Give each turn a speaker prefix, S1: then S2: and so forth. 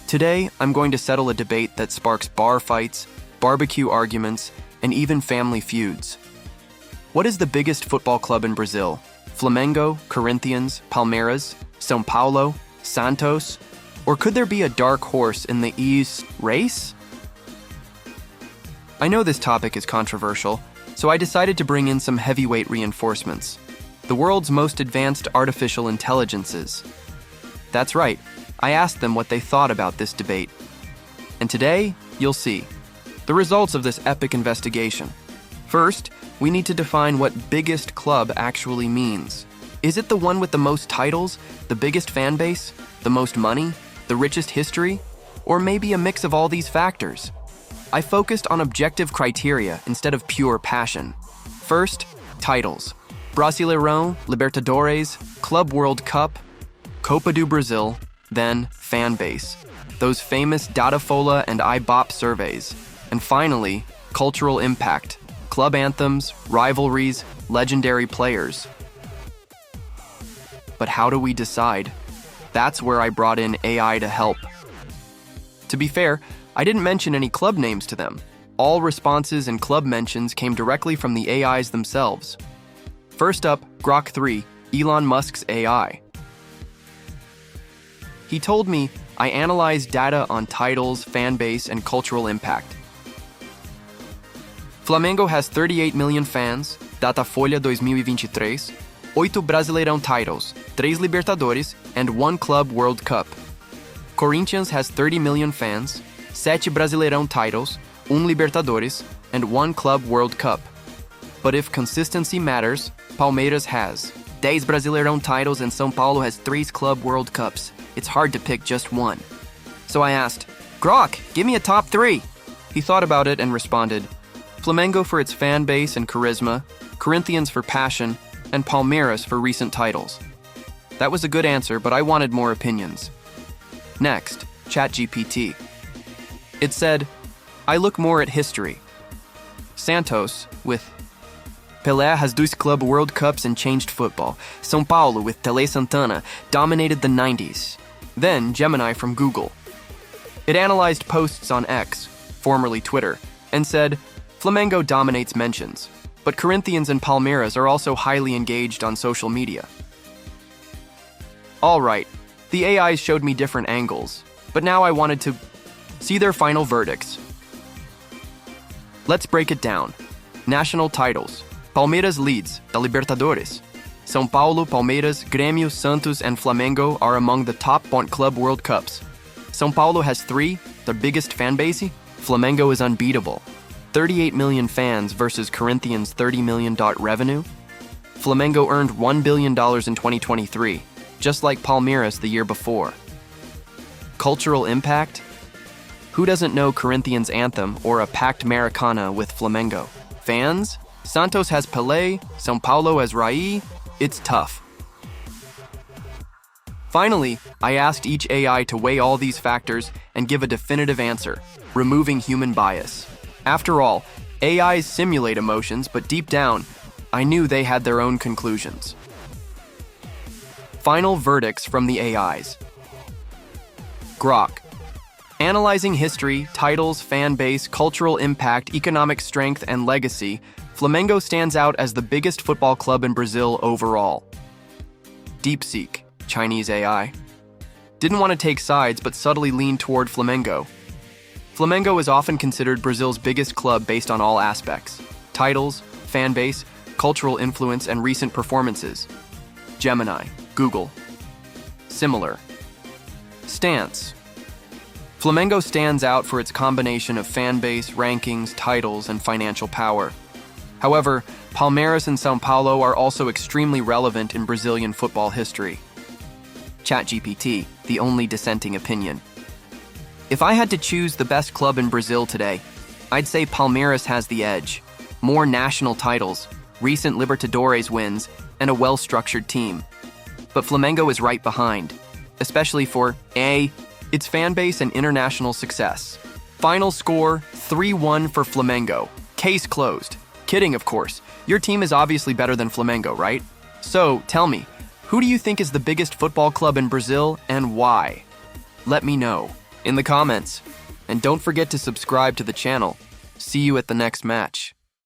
S1: Today, I'm going to settle a debate that sparks bar fights, barbecue arguments, and even family feuds. What is the biggest football club in Brazil? Flamengo, Corinthians, Palmeiras, São Paulo, Santos? Or could there be a dark horse in the East race? I know this topic is controversial, so I decided to bring in some heavyweight reinforcements. The world's most advanced artificial intelligences. That's right, I asked them what they thought about this debate. And today, you'll see the results of this epic investigation. First, we need to define what biggest club actually means. Is it the one with the most titles, the biggest fan base, the most money, the richest history, or maybe a mix of all these factors? I focused on objective criteria instead of pure passion. First, titles. Brasileirão, Libertadores, Club World Cup, Copa do Brasil, then fan base. Those famous Datafolha and Ibope surveys. And finally, cultural impact. Club anthems, rivalries, legendary players. But how do we decide? That's where I brought in AI to help. To be fair, I didn't mention any club names to them. All responses and club mentions came directly from the AIs themselves. First up, Grok 3, Elon Musk's AI. He told me I analyzed data on titles, fan base, and cultural impact. Flamengo has 38 million fans, Datafolha 2023, 8 Brasileirão titles, 3 Libertadores, and 1 Club World Cup. Corinthians has 30 million fans, 7 Brasileirão titles, 1 Libertadores, and 1 Club World Cup. But if consistency matters, Palmeiras has 10 Brasileirão titles and São Paulo has 3 Club World Cups. It's hard to pick just one. So I asked, Grok, give me a top 3. He thought about it and responded, Flamengo for its fan base and charisma, Corinthians for passion, and Palmeiras for recent titles. That was a good answer, but I wanted more opinions. Next, ChatGPT. It said, I look more at history. Santos, with Pelé has 2 Club World Cups and changed football. São Paulo, with Tele Santana, dominated the 90s. Then Gemini from Google. It analyzed posts on X, formerly Twitter, and said, Flamengo dominates mentions, but Corinthians and Palmeiras are also highly engaged on social media. All right, the AIs showed me different angles, but now I wanted to see their final verdicts. Let's break it down. National titles. Palmeiras leads the Libertadores. São Paulo, Palmeiras, Grêmio, Santos, and Flamengo are among the top 1 Club World Cups. São Paulo has 3, the biggest fan base. Flamengo is unbeatable. 38 million fans versus Corinthians' $30 million revenue. Flamengo earned $1 billion in 2023, just like Palmeiras the year before. Cultural impact? Who doesn't know Corinthians' anthem or a packed Maracana with Flamengo? Fans? Santos has Pelé, São Paulo has Rai. It's tough. Finally, I asked each AI to weigh all these factors and give a definitive answer, removing human bias. After all, AIs simulate emotions, but deep down, I knew they had their own conclusions. Final verdicts from the AIs. Grok. Analyzing history, titles, fan base, cultural impact, economic strength, and legacy, Flamengo stands out as the biggest football club in Brazil overall. DeepSeek, Chinese AI. Didn't want to take sides, but subtly leaned toward Flamengo. Flamengo is often considered Brazil's biggest club based on all aspects: titles, fan base, cultural influence, and recent performances. Gemini, Google. Similar. Stance. Flamengo stands out for its combination of fan base, rankings, titles, and financial power. However, Palmeiras and São Paulo are also extremely relevant in Brazilian football history. ChatGPT, the only dissenting opinion. If I had to choose the best club in Brazil today, I'd say Palmeiras has the edge. More national titles, recent Libertadores wins, and a well-structured team. But Flamengo is right behind, especially for A, its fan base and international success. Final score, 3-1 for Flamengo. Case closed. Kidding, of course. Your team is obviously better than Flamengo, right? So, tell me, who do you think is the biggest football club in Brazil and why? Let me know. in the comments. And don't forget to subscribe to the channel. See you at the next match.